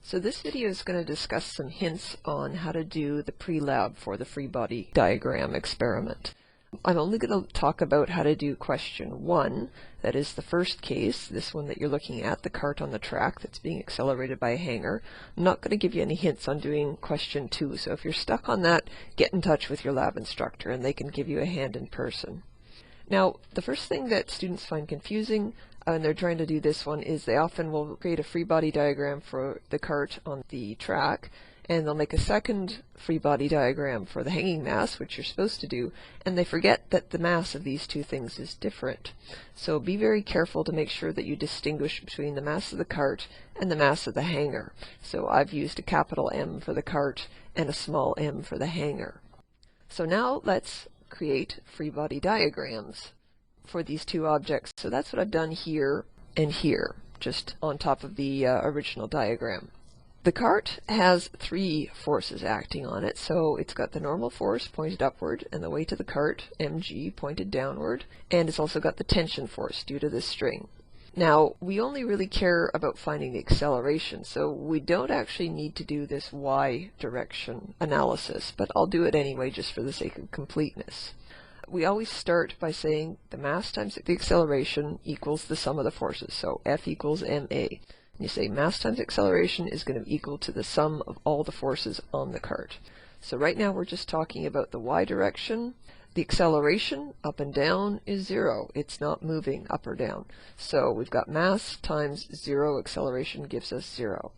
So this video is going to discuss some hints on how to do the Prelab for the free body diagram experiment. I'm only going to talk about how to do question 1, that is the first case, this one that you're looking at, the cart on the track that's being accelerated by a hanger. I'm not going to give you any hints on doing question 2, so if you're stuck on that, get in touch with your lab instructor and they can give you a hand in person. Now, the first thing that students find confusing when they're trying to do this one is they often will create a free body diagram for the cart on the track, and they'll make a second free body diagram for the hanging mass, which you're supposed to do, and they forget that the mass of these two things is different. So be very careful to make sure that you distinguish between the mass of the cart and the mass of the hanger. So I've used a capital M for the cart and a small m for the hanger. So now let's create free body diagrams for these two objects. So that's what I've done here and here, just on top of the original diagram. The cart has 3 forces acting on it, so it's got the normal force pointed upward and the weight of the cart, mg, pointed downward, and it's also got the tension force due to this string. Now, we only really care about finding the acceleration, so we don't actually need to do this y direction analysis, but I'll do it anyway just for the sake of completeness. We always start by saying the mass times the acceleration equals the sum of the forces, so F equals ma. And you say mass times acceleration is going to be equal to the sum of all the forces on the cart. So right now we're just talking about the y direction. The acceleration up and down is 0. It's not moving up or down. So we've got mass times 0, acceleration gives us 0.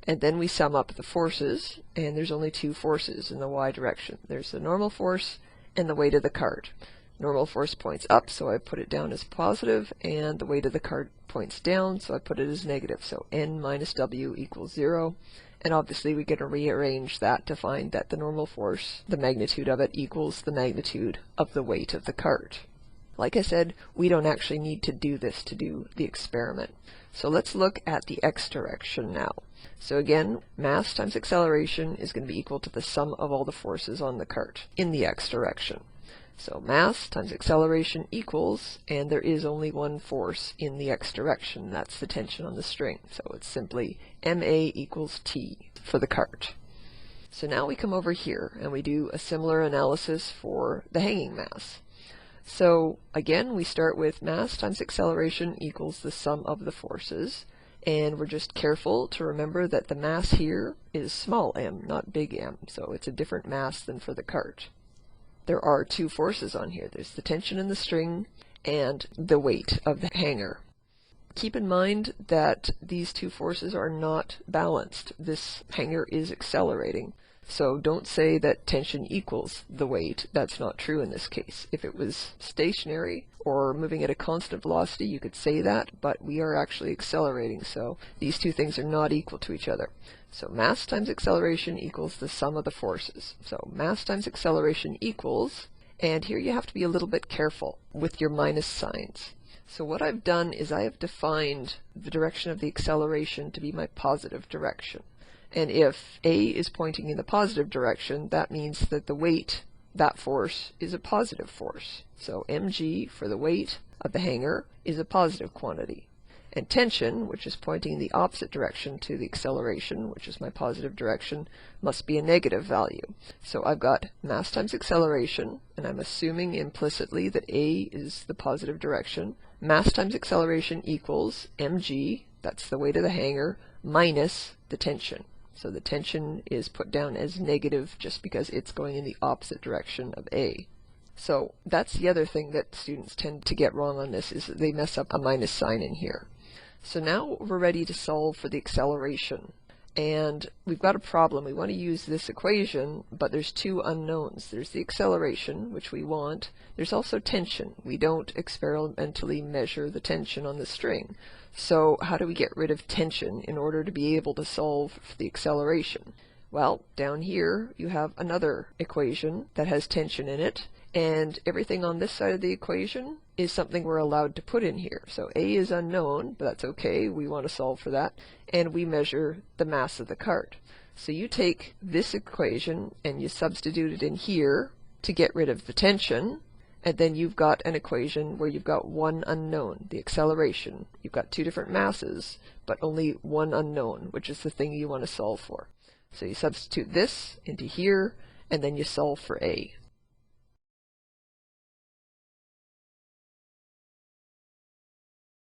And then we sum up the forces, and there's only 2 forces in the y direction. There's the normal force and the weight of the cart. Normal force points up, so I put it down as positive, and the weight of the cart points down, so I put it as negative. So n minus w equals 0. And obviously we get to rearrange that to find that the normal force, the magnitude of it, equals the magnitude of the weight of the cart. Like I said, we don't actually need to do this to do the experiment. So let's look at the x direction now. So again, mass times acceleration is going to be equal to the sum of all the forces on the cart in the x direction. So mass times acceleration equals, and there is only one force in the x direction, that's the tension on the string. So it's simply ma equals t for the cart. So now we come over here and we do a similar analysis for the hanging mass. So again, we start with mass times acceleration equals the sum of the forces, and we're just careful to remember that the mass here is small m, not big M, so it's a different mass than for the cart. There are 2 forces on here. There's the tension in the string and the weight of the hanger. Keep in mind that these 2 forces are not balanced. This hanger is accelerating. So don't say that tension equals the weight. That's not true in this case. If it was stationary or moving at a constant velocity, you could say that, but we are actually accelerating, so these 2 things are not equal to each other. So mass times acceleration equals the sum of the forces. So mass times acceleration equals, and here you have to be a little bit careful with your minus signs. So what I've done is I have defined the direction of the acceleration to be my positive direction. And if A is pointing in the positive direction, that means that the weight, that force, is a positive force. So mg, for the weight of the hanger, is a positive quantity. And tension, which is pointing in the opposite direction to the acceleration, which is my positive direction, must be a negative value. So I've got mass times acceleration, and I'm assuming implicitly that A is the positive direction. Mass times acceleration equals mg, that's the weight of the hanger, minus the tension. So the tension is put down as negative just because it's going in the opposite direction of A. So that's the other thing that students tend to get wrong on this, is that they mess up a minus sign in here. So now we're ready to solve for the acceleration. And we've got a problem. We want to use this equation, but there's 2 unknowns. There's the acceleration, which we want. There's also tension. We don't experimentally measure the tension on the string. So how do we get rid of tension in order to be able to solve for the acceleration? Well, down here you have another equation that has tension in it, and everything on this side of the equation is something we're allowed to put in here. So A is unknown, but that's okay, we want to solve for that, and we measure the mass of the cart. So you take this equation and you substitute it in here to get rid of the tension, And then you've got an equation where you've got one unknown, the acceleration. You've got two different masses, but only one unknown, which is the thing you want to solve for. So you substitute this into here, and then you solve for A.